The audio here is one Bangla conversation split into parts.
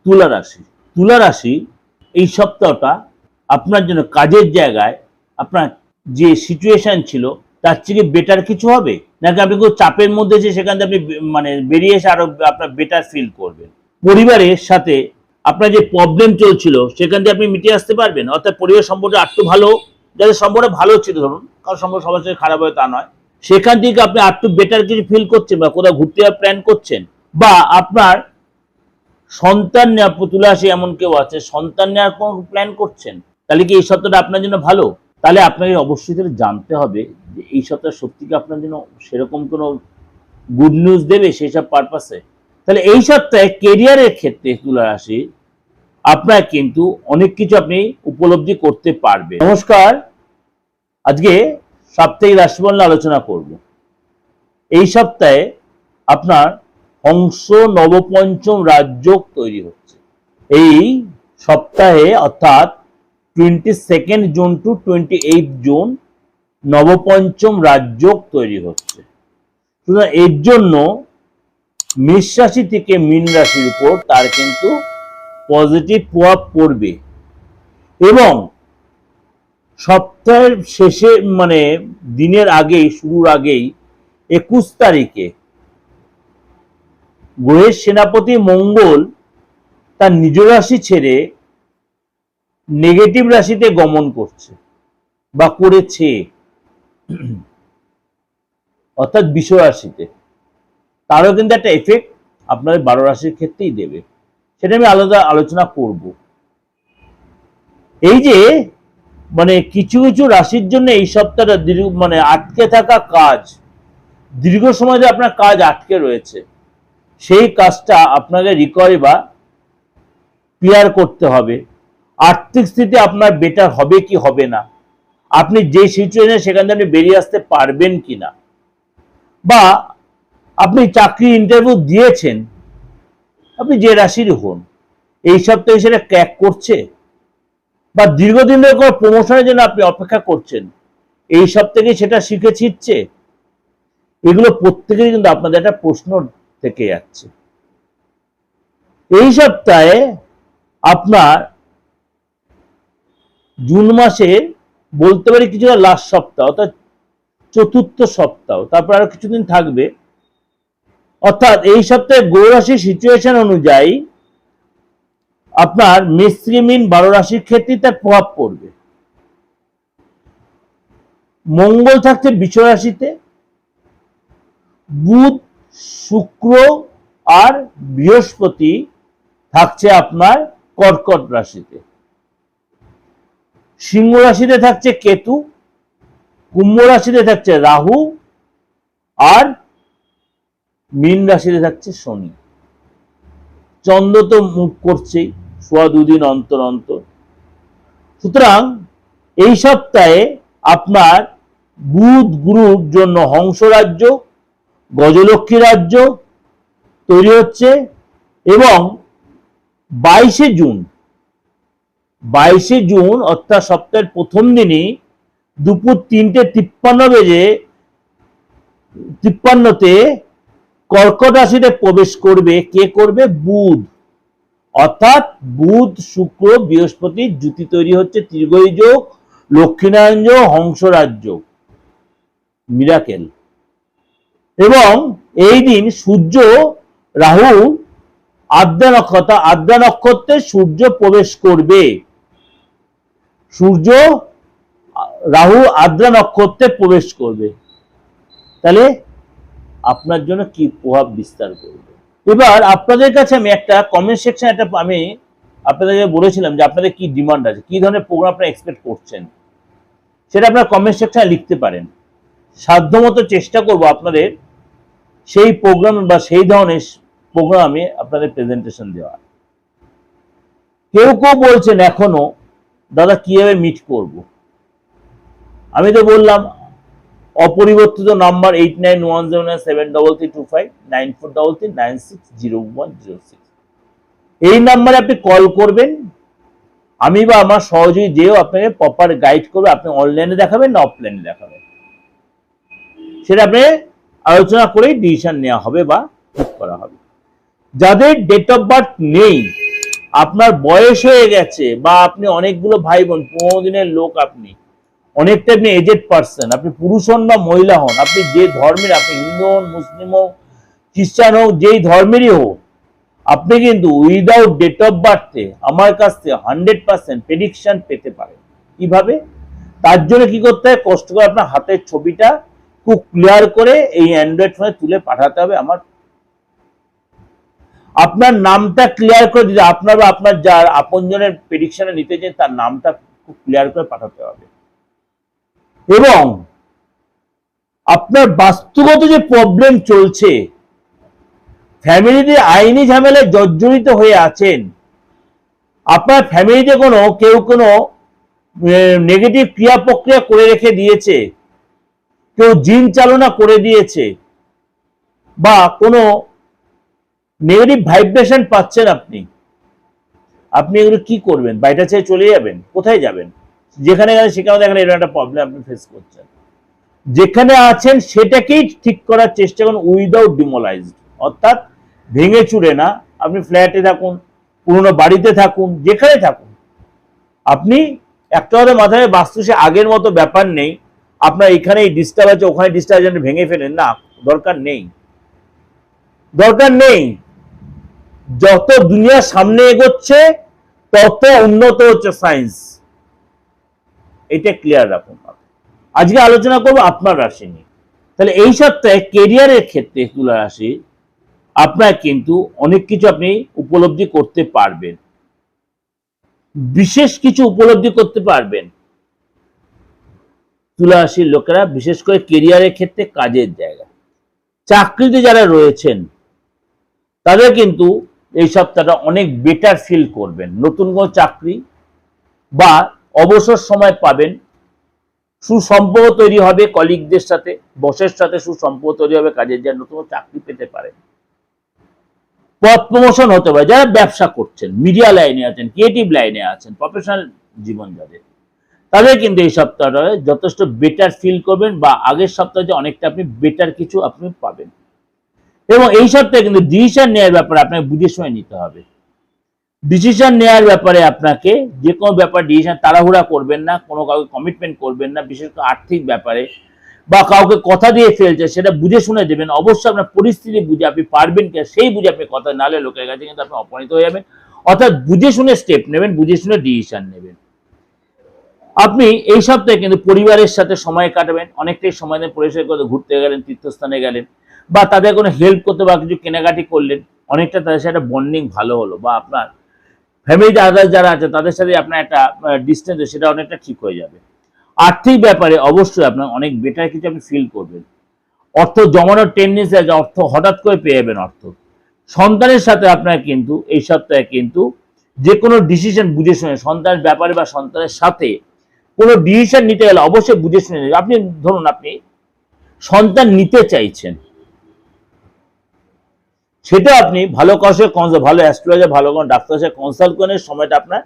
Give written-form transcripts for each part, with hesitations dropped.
তুলা রাশি। তুলা রাশি এই সপ্তাহটা আপনার জন্য কাজের জায়গায় আপনার যে সিচুয়েশন ছিল তার থেকে বেটার কিছু হবে, নাকি আপনি কোনো চাপের মধ্যে যে সেখান থেকে আপনি মানে বেরিয়ে এসে আরো আপনার বেটার ফিল করবেন। পরিবারের সাথে আপনার যে প্রবলেম চলছিল সেখান থেকে আপনি মিটিয়ে আসতে পারবেন, অর্থাৎ পরিবার সম্পর্কে একটু ভালো, যাদের সম্পর্কে ভালো ছিল, ধরুন কারোর সম্পর্কে সবার সাথে খারাপ হয় তা নয়, সেখান থেকে আপনি একটু বেটার কিছু ফিল করছেন বা কোথাও ঘুরতে যাওয়ার প্ল্যান করছেন, বা আপনার সন্তান নেওয়া, তুলা রাশি এমন কেউ আছে সন্তান নেওয়ার কোনো প্ল্যান করছেন, তাহলে কি এই সপ্তাহটা আপনার জন্য ভালো? তাহলে আপনাকে অবশ্যই জানতে হবে যে এই সপ্তাহ সত্যি কি আপনার জন্য সেরকম কোনো গুড নিউজ দেবে সেই সব পারপাসে। তাহলে এই সপ্তাহে কেরিয়ারের ক্ষেত্রে তুলা রাশি আপনার কিন্তু অনেক কিছু আপনি উপলব্ধি করতে পারবেন। নমস্কার, আজকে সাপ্তাহিক রাশিফল নিয়ে আলোচনা করব। এই সপ্তাহে আপনার হংস নবপঞ্চম রাজযোগ তৈরি হচ্ছে। এই সপ্তাহে অর্থাৎ 22 জুন টু 28 জুন নবপঞ্চম রাজযোগ তৈরি হচ্ছে। সুতরাং এর জন্য মেষ রাশি থেকে মীন রাশির উপর তার কিন্তু পজিটিভ প্রভাব পড়বে, এবং সপ্তাহের শেষে মানে দিনের আগেই, শুরুর আগেই 21 তারিখে গ্রহের সেনাপতি মঙ্গল তার নিজ রাশি ছেড়ে নেগেটিভ রাশিতে গমন করছে বা করেছে, অর্থাৎ বৃষ রাশিতে। তারও কিন্তু একটা এফেক্ট আপনাদের 12 রাশির ক্ষেত্রেই দেবে, সেটা আমি আলাদা আলোচনা করব। এই যে মানে কিছু কিছু রাশির জন্য এই সপ্তাহটা মানে আটকে থাকা কাজ, দীর্ঘ সময় ধরে আপনার কাজ আটকে রয়েছে, সেই কাজটা আপনাকে রিকভারি বা ক্লিয়ার করতে হবে। আর্থিক স্থিতি আপনার বেটার হবে কি হবে না, আপনি যে সিচুয়েশনে সেখান থেকে আপনি বেরিয়ে আসতে পারবেন কিনা, বা আপনি চাকরি ইন্টারভিউ দিয়েছেন, আপনি যে রাশির হন, এই সপ্তাহে সেটা ক্র্যাক করছে, বা দীর্ঘদিন ধরে কোনো প্রমোশনের জন্য আপনি অপেক্ষা করছেন, এই সপ্তাহে সেটা শিখে ছিটছে, এগুলো প্রত্যেকেই কিন্তু আপনাদের একটা প্রশ্ন থেকে যাচ্ছে। এই সপ্তাহে আপনার জুন মাসে বলতে পারি কিছুটা লাস্ট সপ্তাহ, অর্থাৎ চতুর্থ সপ্তাহ, তারপর আরো কিছুদিন থাকবে, অর্থাৎ এই সপ্তাহে গ্রহ রাশির সিচুয়েশন অনুযায়ী আপনার মেষ থেকে মীন 12 রাশির ক্ষেত্রে তার প্রভাব পড়বে। মঙ্গল থাকছে বৃষ রাশিতে, বুধ, শুক্র আর বৃহস্পতি থাকছে আপনার কর্কট রাশিতে। সিংহ রাশিতে থাকছে কেতু, কুম্ভ রাশিতে থাকছে রাহু, আর মীন রাশিতে থাকছে শনি। চন্দ্র তো মুভ করছেই সোয়া 2 দিন অন্তর অন্তর। সুতরাং এই সপ্তাহে আপনার বুধ গুরুর জন্য হংস রাজ্য, গজলক্ষ্মী রাজ্য তৈরি হচ্ছে, এবং 22 জুন অর্থাৎ সপ্তাহের প্রথম দিনই দুপুর 3:53 বেজে 53তে কর্কট রাশিতে প্রবেশ করবে। কে করবে? বুধ। অর্থাৎ বুধ শুক্র বৃহস্পতির জুতি তৈরি হচ্ছে, ত্রিগোই যোগ, লক্ষ্মীনারায়ণ যোগ, হংসরাজ যোগ, মিরাকেল। এবং এই দিন সূর্য রাহু আদ্রা নক্ষত্রে সূর্য প্রবেশ করবে। সূর্য রাহু আদ্রা নক্ষত্রে প্রবেশ করবে, তাহলে আপনার জন্য কি প্রভাব বিস্তার করবে। এবার আপনাদের কাছে আমি একটা কমেন্ট সেকশন আমি আপনাদেরকে বলেছিলাম যে আপনাদের কি ডিমান্ড আছে, কি ধরনের প্রোগ্রাম আপনারা এক্সপেক্ট করছেন, সেটা আপনারা কমেন্ট সেকশনে লিখতে পারেন। সাধ্যমতো চেষ্টা করব আপনাদের সেই প্রোগ্রাম বা সেই ধরনের প্রোগ্রামে আপনাদের প্রেজেন্টেশন দেওয়া। কেউ কেউ বলছেন এখনো দাদা কিভাবে মিট করব। আমি তো বললাম অপরিবর্তিত নাম্বার 8910973325 9433960106, এই নাম্বারে আপনি কল করবেন। আমি বা আমার সহযোগী যেও আপনাকে প্রপার গাইড করবে, আপনি অনলাইনে দেখাবেন না অফলাইনে দেখাবেন, সেটা আপনি আলোচনা করেই ডিসিশন নেওয়া হবে বা ঠিক করা হবে। যাদের ডেট অফ বার্থ নেই আপনার বয়স হয়ে গেছে বা আপনি অনেকগুলো ভাই বোন, 15 দিনের লোক, আপনি অনেকটা আপনি এজেড পার্সন, আপনি পুরুষ হন বা মহিলা হন, আপনি যে ধর্মের, আপনি হিন্দু হন, মুসলিম হোক, খ্রিস্টান হোক, যেই ধর্মেরই হোক, আপনি কিন্তু উইদাউট ডেট অফ বার্থে আমার কাছ থেকে 100% প্রেডিকশন পেতে পারেন। কিভাবে? তার জন্য কি করতে হয়, কষ্ট করে আপনার হাতের ছবিটা খুব ক্লিয়ার করে এই অ্যান্ড্রয়েড ফোনে তুলে পাঠাতে হবে আমার। আপনার নামটা ক্লিয়ার করে দিতে, আপনার বা আপনার যার আপনজনের প্রেডিকশনে নিতে চান তার নামটা খুব ক্লিয়ার করে পাঠাতে হবে। এবং আপনার বাস্তবগত যে প্রবলেম চলছে, ফ্যামিলিতে আইনি ঝামেলায় জর্জরিত হয়ে আছেন, আপনার ফ্যামিলিতে কেউ কোনো নেগেটিভ ক্রিয়া প্রক্রিয়া করে রেখে দিয়েছে, কেউ জিন চালনা করে দিয়েছে, বা কোনো নেগেটিভ ভাইব্রেশন পাচ্ছেন আপনি, আপনি এগুলো কি করবেন? বাড়িটা ছেড়ে চলে যাবেন? কোথায় যাবেন? যেখানে গেলে সেখানে দেখেন এরকম একটা প্রবলেম আপনি ফেস করছেন। যেখানে আছেন সেটাকেই ঠিক করার চেষ্টা করুন উইদাউট ডিমোলাইজড, অর্থাৎ ভেঙে চুরে না। আপনি ফ্ল্যাটে থাকুন, পুরোনো বাড়িতে থাকুন, যেখানে থাকুন, আপনি একটা কথা মাথায়, বাস্তু সে আগের মতো ব্যাপার নেই আপনার এখানে ডিস্টার্ব আছে ওখানে ডিস্টার্ব আছে ভেঙে ফেলেন, না, দরকার নেই, দরকার নেই। যত দুনিয়া সামনে এগোচ্ছে তত উন্নত হচ্ছে সায়েন্স, এটা ক্লিয়ার রাখুন। আজকে আলোচনা করবো আপনার রাশি নিয়ে। তাহলে এই সপ্তাহে কেরিয়ারের ক্ষেত্রে তুলা রাশি আপনার কিন্তু অনেক কিছু আপনি উপলব্ধি করতে পারবেন, বিশেষ কিছু উপলব্ধি করতে পারবেন। তুলা রাশির লোকেরা বিশেষ করে কেরিয়ারের ক্ষেত্রে, কাজের জায়গা, চাকরিতে যারা রয়েছেন তাদের কিন্তু এই সপ্তাহটা অনেক বেটার ফিল করবেন। নতুন কোনো চাকরি বা অবসর সময় পাবেন, সুসম্পর্ক তৈরি হবে কলিগদের সাথে, বসের সাথে সুসম্পর্ক তৈরি হবে, কাজের জায়গায় নতুন চাকরি পেতে পারেন, পদ প্রমোশন হতে পারে। যারা ব্যবসা করছেন, মিডিয়া লাইনে আছেন, ক্রিয়েটিভ লাইনে আছেন, প্রফেশনাল জীবন যাদের, তাদের কিন্তু এই সপ্তাহটা যথেষ্ট বেটার ফিল করবেন, বা আগের সপ্তাহে অনেকটা আপনি বেটার কিছু আপনি পাবেন। এবং এই সপ্তাহে কিন্তু ডিসিশন নেওয়ার ব্যাপারে আপনাকে বুঝে শুনে নিতে হবে। ডিসিশন নেওয়ার ব্যাপারে আপনাকে যে কোনো ব্যাপার ডিসিশন তাড়াহুড়া করবেন না, কোনো কাউকে কমিটমেন্ট করবেন না, বিশেষ করে আর্থিক ব্যাপারে, বা কাউকে কথা দিয়ে ফেলছে সেটা বুঝে শুনে দেবেন। অবশ্যই আপনার পরিস্থিতি বুঝে আপনি পারবেন কি সেই বুঝে আপনি কথা, নালে লোকের কাছে কিন্তু আপনি অপমানিত হয়ে যাবেন। অর্থাৎ বুঝে শুনে স্টেপ নেবেন, বুঝে শুনে ডিসিশন নেবেন। আপনি এই সপ্তাহে কিন্তু পরিবারের সাথে সময় কাটাবেন, অনেকটাই সময় দেন, পরিবেশের কথা, ঘুরতে গেলেন, তীর্থস্থানে গেলেন, বা তাদের কোনো হেল্প করতে বা কিছু কেনাকাটি করলেন, অনেকটা তাদের সাথে বন্ডিং ভালো হলো, বা আপনার ফ্যামিলিতে আদার্স যারা আছে তাদের সাথে আপনার একটা ডিস্টেন্স সেটা অনেকটা ঠিক হয়ে যাবে। আর্থিক ব্যাপারে অবশ্যই আপনার অনেক বেটার কিছু আপনি ফিল করবেন। অর্থ জমানোর টেন্ডেন্সি আছে, অর্থ হঠাৎ করে পেয়ে যাবেন অর্থ। সন্তানের সাথে আপনার কিন্তু এই সপ্তাহে কিন্তু যে কোনো ডিসিশন বুঝে শুনে, সন্তানের ব্যাপারে বা সন্তানের সাথে কোনো ডিসিশন নিতে গেলে অবশ্যই বুঝে শুনে নেবেন। আপনি ধরুন আপনি সন্তান নিতে চাইছেন, সেটা আপনি ভালো কাউকে, ভালো অ্যাস্ট্রোলজার, ভালো কোনো ডাক্তারের সাথে কনসাল্ট করার সময়টা আপনার,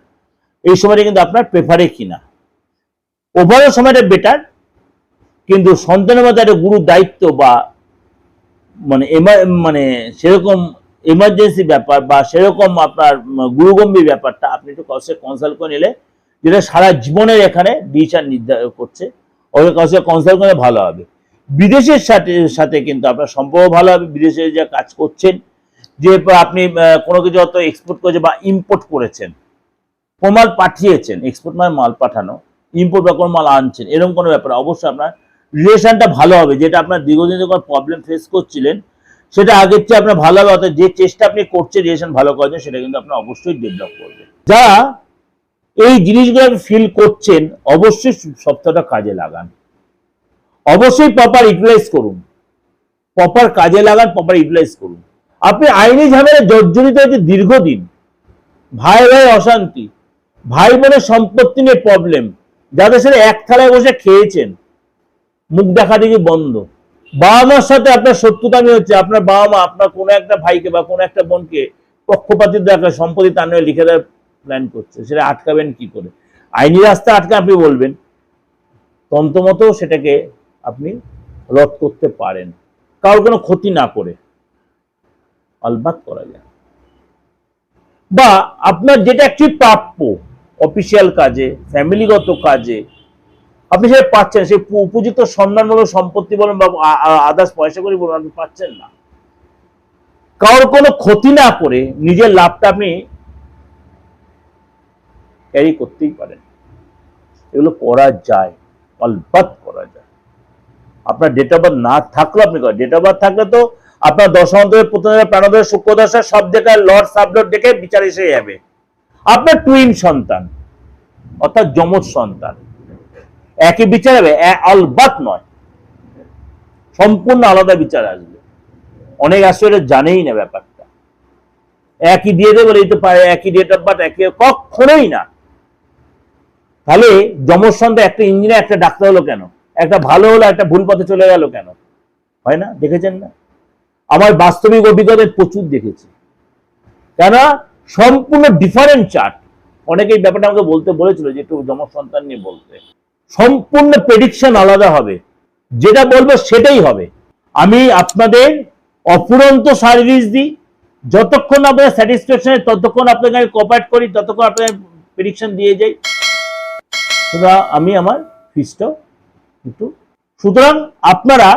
এই সময়টা কিন্তু আপনার প্রেফারে কিনা। ওভারঅল সময়টা বেটার, কিন্তু সন্তানের মধ্যে একটা গুরু দায়িত্ব বা মানে সেরকম এমার্জেন্সি ব্যাপার বা সেরকম আপনার গুরুগম্ভীর ব্যাপারটা আপনি একটু কাউকে কনসাল্ট করে নিলে, যেটা সারা জীবনের এখানে ডিসিশন নির্ধারণ করছে, ওকে কাউকে কনসাল্ট করে ভালো হবে। বিদেশের সাথে কিন্তু আপনার সম্পর্ক ভালো হবে। বিদেশে যা কাজ করছেন, যে আপনি কোনো কিছু হয়তো এক্সপোর্ট করেছেন বা ইম্পোর্ট করেছেন, কোন মাল পাঠিয়েছেন, এক্সপোর্ট মানে মাল পাঠানো, ইম্পোর্ট বা কোনো মাল আনছেন, এরকম কোনো ব্যাপারে অবশ্যই আপনার রিলেশনটা ভালো হবে। যেটা আপনার দীর্ঘদিন কোনো প্রবলেম ফেস করছিলেন সেটা আগের চেয়ে আপনার ভালো হবে। অর্থাৎ যে চেষ্টা আপনি করছেন রিলেশন ভালো করার জন্য, সেটা কিন্তু আপনার অবশ্যই ডেভেলপ করবে। যারা এই জিনিসগুলো ফিল করছেন অবশ্যই সপ্তাহটা কাজে লাগান, অবশ্যই প্রপার ইউটিলাইজ করুন, প্রপার কাজে লাগান, প্রপার ইউটিলাইজ করুন। আপনি আইনি ঝামেলায় জর্জরিত হয়েছে দীর্ঘদিন, ভাই ভাই অশান্তি, ভাই বোনের সম্পত্তি নিয়ে প্রবলেম, যাদের সাথে এক থালায় বসে খেয়েছেন, মুখ দেখা দেখি বন্ধ, বাবা মার সাথে আপনার শত্রুতামি হচ্ছে, আপনার বাবা মা আপনার কোনো একটা ভাইকে বা কোনো একটা বোনকে পক্ষপাতিত্ব দেখা সম্পত্তি তার নামে লিখে দেওয়ার প্ল্যান করছে, সেটা আটকাবেন কি করে? আইনি রাস্তা আটকে আপনি বলবেন, তন্ত্রমতো সেটাকে আপনি রদ করতে পারেন, কারোর কোনো ক্ষতি না করে, আলবাত করা যায়। বা আপনার যেটা অ্যাকচুয়ালি প্রাপ্য অফিসিয়াল কাজে, ফ্যামিলিগত কাজে আপনি সেটা পাচ্ছেন, সেই উপযুক্ত সম্মানমূলক সম্পত্তি বলুন বা আদার্স পয়সা করি বলুন, আপনি পাচ্ছেন না। কারোর কোনো ক্ষতি না করে নিজের লাভটা আপনি ক্যারি করতেই পারেন। এগুলো করা যায়, অলবাত করা যায়। আপনার ডেট অফ বার্থ না থাকলেও আপনি করেন। ডেট অফ বার্থ থাকলে তো আপনার দশান্তরে প্রথমে প্রাণোদয় শুক্রদশা সব জায়গায় লর্ড সাবলর্ড দেখে বিচার এসে যাবে। আপনার টুইন সন্তান অর্থাৎ যমজ সন্তান একই বিচার হবে, অলবাত নয়, সম্পূর্ণ আলাদা বিচার আসবে। অনেক আসলে জানেই না ব্যাপারটা, একই দিয়ে দেবে, এই তো একই ডেট অফ বার্থ, একই, কখনোই না। তাহলে যমজ সন্তান একটা ইঞ্জিনিয়ার একটা ডাক্তার হলো কেন, একটা ভালো হলো একটা ভুল পথে চলে গেল কেন? হয় না? দেখেছেন না? আমার বাস্তবিক অভিজ্ঞতা প্রচুর দেখেছি, কেন সম্পূর্ণ ডিফারেন্ট চার্ট। অনেকেই ব্যাপারটা আমাকে বলতে বলেছিল যে একটু যমজ সন্তান নিয়ে বলতে, সম্পূর্ণ প্রেডিকশন আলাদা হবে, যেটা বলবো সেটাই হবে। আমি আপনাদের অফুরন্ত সার্ভিস দিই, যতক্ষণ আপনাদের স্যাটিসফ্যাকশন ততক্ষণ আপনাকে আমি কোঅপারেট করি, ততক্ষণ আপনাদের প্রেডিকশন দিয়ে যাই। আমি আমার ফিসটাও একটু, সুতরাং আপনারা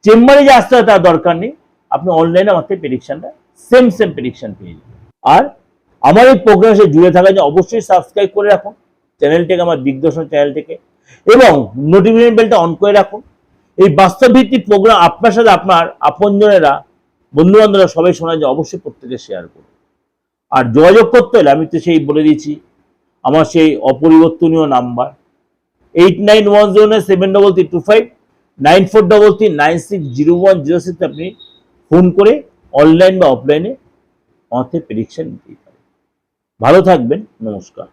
চেম্বারে যে আসতে হয় তার দরকার নেই, আপনি অনলাইনে আমার থেকে প্রেডিকশনটা সেম প্রেডিকশন পেয়ে যাবেন। আর আমার এই প্রোগ্রামের সাথে জুড়ে থাকার জন্য অবশ্যই সাবস্ক্রাইব করে রাখুন চ্যানেলটিকে, আমার দিগদর্শন চ্যানেলটিকে, এবং নোটিফিকেশন বেলটা অন করে রাখুন। এই বাস্তব ভিত্তিক প্রোগ্রাম আপনার সাথে আপনার আপনজনেরা, বন্ধু বান্ধবরা সবাই শোনা যায়, অবশ্যই প্রত্যেকে শেয়ার করুন। আর যোগাযোগ করতে হলে আমি তো সেই বলে দিয়েছি, আমার সেই অপরিবর্তনীয় নাম্বার 8910733325 9433960106 আপনি ফোন করে অনলাইন বা অফলাইনে আমাদের প্রেডিকশন নিতেই পারেন। ভালো থাকবেন, নমস্কার।